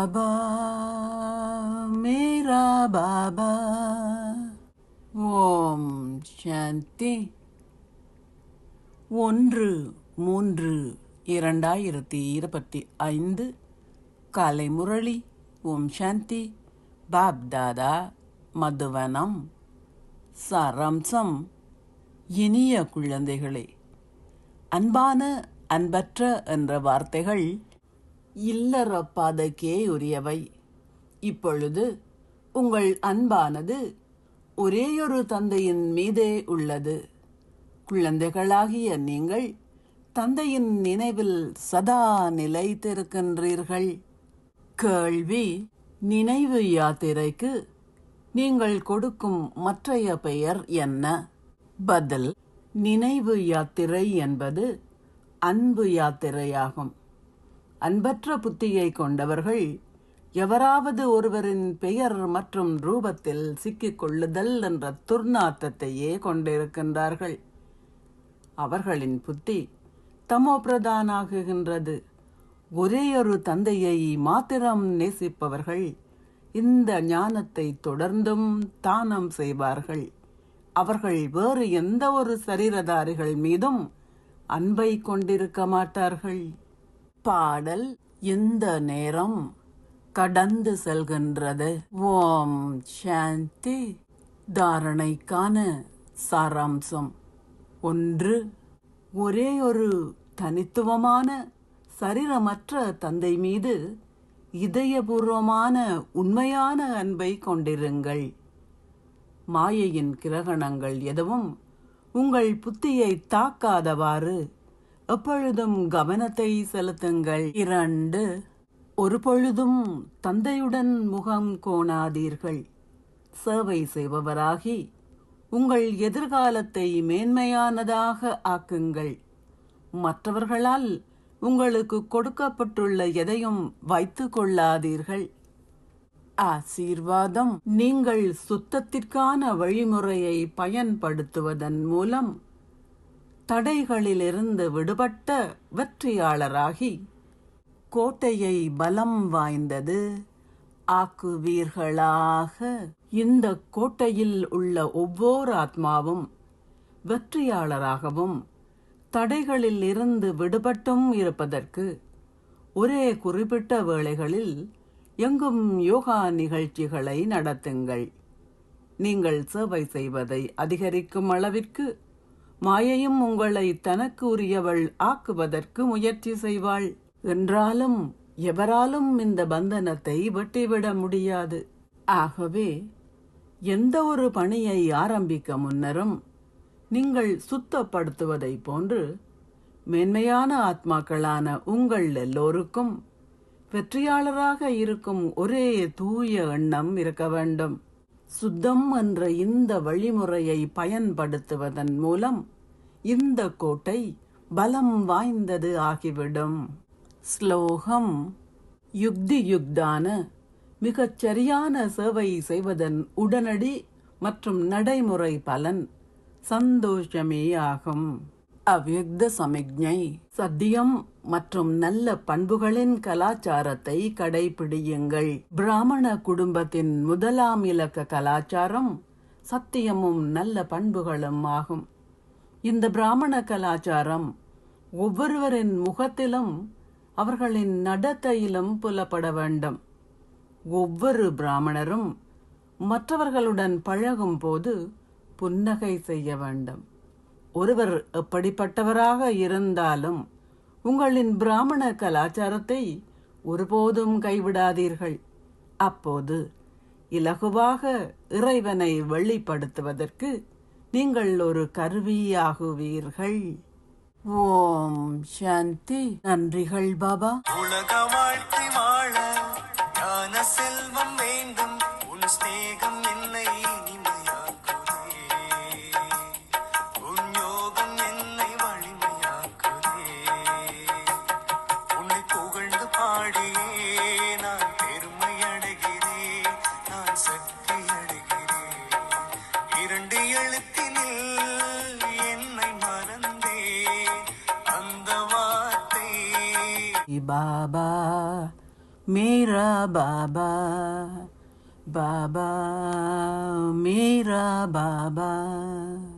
பாபா மேரா பாபா. ஓம் சாந்தி. 1-3-2025 காலை முரளி. ஓம் சாந்தி. பாப் தாதா மதுவனம். சாராம்சம். இனிய குழந்தைகளே, அன்பான அன்பற்ற என்ற வார்த்தைகள் இல்லற பாதைக்கே உரியவை. இப்பொழுது உங்கள் அன்பானது ஒரேயொரு தந்தையின் மீதே உள்ளது. குழந்தைகளாகிய நீங்கள் தந்தையின் நினைவில் சதா நிலைத்திருக்கின்றீர்கள். கேள்வி: நினைவு யாத்திரைக்கு நீங்கள் கொடுக்கும் மற்றைய பெயர் என்ன? பதில்: நினைவு யாத்திரை என்பது அன்பு யாத்திரையாகும். அன்பற்ற புத்தியை கொண்டவர்கள் எவராவது ஒருவரின் பெயர் மற்றும் ரூபத்தில் சிக்கிக் கொள்ளுதல் என்ற துர்நாற்றத்தையே கொண்டிருக்கின்றார்கள். அவர்களின் புத்தி தமோ பிரதானாகுகின்றது. ஒரேயொரு தந்தையை மாத்திரம் நேசிப்பவர்கள் இந்த ஞானத்தை தொடர்ந்தும் தானம் செய்வார்கள். அவர்கள் வேறு எந்த ஒரு சரீரதாரிகள் மீதும் அன்பை கொண்டிருக்க மாட்டார்கள். பாடல்: இந்த நேரம் கடந்து செல்கின்றது. ஓம் சாந்தி. தாரணைக்கான சாராம்சம். 1. ஒரே ஒரு தனித்துவமான சரீரமற்ற தந்தை மீது இதயபூர்வமான உண்மையான அன்பை கொண்டிருங்கள். மாயையின் கிரகணங்கள் எதுவும் உங்கள் புத்தியை தாக்காதவாறு எப்பொழுதும் கவனத்தை செலுத்துங்கள். 2. ஒரு பொழுதும் தந்தையுடன் முகம் கோணாதீர்கள். சேவை செய்பவராகி உங்கள் எதிர்காலத்தை மேன்மையானதாக ஆக்குங்கள். மற்றவர்களால் உங்களுக்கு கொடுக்கப்பட்டுள்ள எதையும் வைத்து கொள்ளாதீர்கள். ஆசீர்வாதம்: நீங்கள் சுத்தத்திற்கான வழிமுறையை பயன்படுத்துவதன் மூலம் தடைகளிலிருந்து விடுபட்ட வெற்றியாளராகி கோட்டையை பலம் வாய்ந்தது ஆக்குவீர்களாக. இந்த கோட்டையில் உள்ள ஒவ்வொரு ஆத்மாவும் வெற்றியாளராகவும் தடைகளில் இருந்து விடுபட்டும் இருப்பதற்கு ஒரே குறிப்பிட்ட வேளைகளில் எங்கும் யோகா நிகழ்ச்சிகளை நடத்துங்கள். நீங்கள் சேவை செய்வதை அதிகரிக்கும் அளவிற்கு மாயையும் உங்களை தனக்கு உரியவள் ஆக்குவதற்கு முயற்சி செய்வாள். என்றாலும் எவராலும் இந்த பந்தனத்தை வெட்டிவிட முடியாது. ஆகவே எந்த ஒரு பணியை ஆரம்பிக்க முன்னரும் நீங்கள் சுத்தப்படுத்துவதை போன்று மேன்மையான ஆத்மாக்களான உங்கள் எல்லோருக்கும் வெற்றியாளராக இருக்கும் ஒரே தூய எண்ணம் இருக்க வேண்டும். சுத்தம் என்ற இந்த வழிமுறையை பயன்படுத்துவதன் மூலம் இந்த கோட்டை பலம் வாய்ந்தது ஆகிவிடும். ஸ்லோகம்: யுக்தி யுக்தான மிகச் சரியான சேவை செய்வதன் உடனடி மற்றும் நடைமுறை பலன் சந்தோஷமே ஆகும். அவ்யக்த சமிக்ஞை: சத்தியம் மற்றும் நல்ல பண்புகளின் கலாச்சாரத்தை கடைபிடியுங்கள். பிராமண குடும்பத்தின் முதலாம் இலக்க கலாச்சாரம் சத்தியமும் நல்ல பண்புகளும் ஆகும். இந்த பிராமண கலாச்சாரம் ஒவ்வொருவரின் முகத்திலும் அவர்களின் நடத்தையிலும் புலப்பட வேண்டும். ஒவ்வொரு பிராமணரும் மற்றவர்களுடன் பழகும் போது புன்னகை செய்ய வேண்டும். ஒருவர் எப்படிப்பட்டவராக இருந்தாலும் உங்களின் பிராமண கலாச்சாரத்தை ஒருபோதும் கைவிடாதீர்கள். அப்போது இலகுவாக இறைவனை வெளிப்படுத்துவதற்கு நீங்கள் ஒரு கருவியாகுவீர்கள். ஓம் சாந்தி. நன்றிகள் பாபா. உலக வாழ்க்கை வாழ ஞான செல்வம் வேண்டும். உன் ஸ்நேகம் என்னை இனிமையாக்குதே. உன் யோகம் என்னை வலிமையாக்குதே. உன்னை புகழ்ந்து பாடியே நான் பெருமை அடைகிறேன். நான் சக்தி அடைகிறேன். 2 எழுத்தினில் என்னை மறந்தேன். அந்த வார்த்தை பாபா मेरा बाबा बाबा मेरा बाबा.